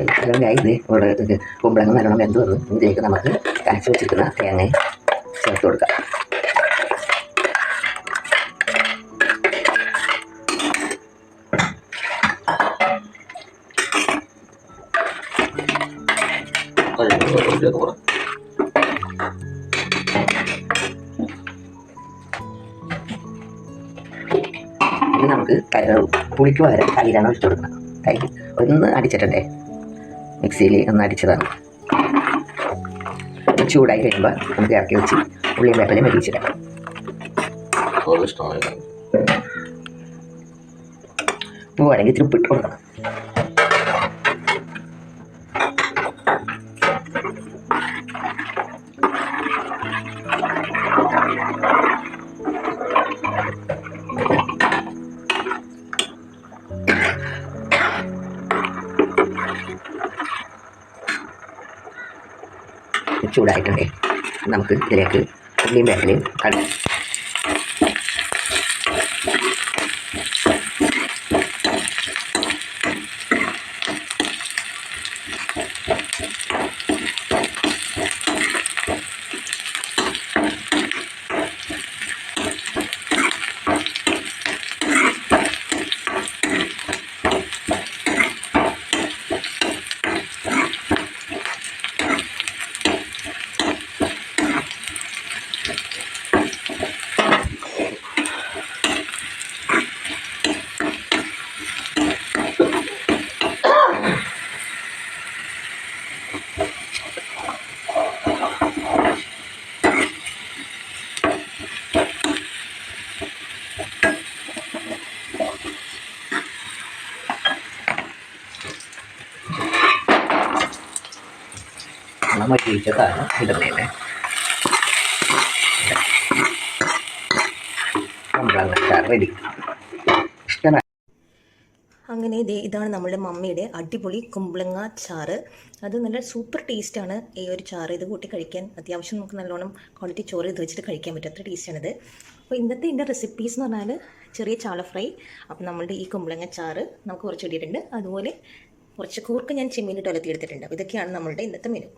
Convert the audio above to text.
ഇത് ഇവിടെ കുമ്പളങ്ങ നല്ലോണം വെന്ത് വന്നു. ഇതിലേക്ക് നമുക്ക് കാച്ചി വെച്ചിരിക്കുന്ന തേങ്ങ ചേർത്ത് കൊടുക്കാം. ഇനി നമുക്ക് പുളിക്ക് പകരം തൈരാണ് ഒഴിച്ചു കൊടുക്കണം. തൈര് ഒന്ന് അടിച്ചിട്ടുണ്ടേ, മിക്സിയിൽ ഒന്ന് അടിച്ചതാണ്. ചൂടായി കഴിയുമ്പോൾ നമുക്ക് ഇറക്കി വെച്ച് ഉള്ളിയും വേപ്പിലയും മെതിച്ചിടാം. പൂവാണെങ്കിൽ ഇത്തിരി ഉപ്പിട്ട് കൊടുക്കണം. ചൂടായിട്ടുണ്ടേ, നമുക്ക് ഇതിലേക്ക് ഉള്ളിയും വേപ്പിലയും കട മരിച്ചതാണ് ഇടുന്നതിന്. റെഡി. ഇഷ്ടമാണ്. അങ്ങനെ ഇതാണ് നമ്മുടെ മമ്മിയുടെ അടിപൊളി കുമ്പളങ്ങ ചാറ്. അത് നല്ല സൂപ്പർ ടേസ്റ്റാണ് ഈ ഒരു ചാറ്. ഇത് കൂട്ടി കഴിക്കാൻ അത്യാവശ്യം നമുക്ക് നല്ലോണം ക്വാളിറ്റി ചോറ് ഇത് വെച്ചിട്ട് കഴിക്കാൻ പറ്റും. അത്ര ടേസ്റ്റാണിത്. അപ്പോൾ ഇന്നത്തെ എൻ്റെ റെസിപ്പീസ് എന്ന് പറഞ്ഞാൽ ചെറിയ ചാള ഫ്രൈ, അപ്പോൾ നമ്മളുടെ ഈ കുമ്പളങ്ങ ചാറ് നമുക്ക് കുറച്ച് ഇട്ടിട്ടുണ്ട്. അതുപോലെ കുറച്ച് കൂർക്ക് ഞാൻ ചെമ്മീനിട്ട് ഒലത്തിയെടുത്തിട്ടുണ്ട്. അപ്പോൾ ഇതൊക്കെയാണ് നമ്മളുടെ ഇന്നത്തെ മെനു.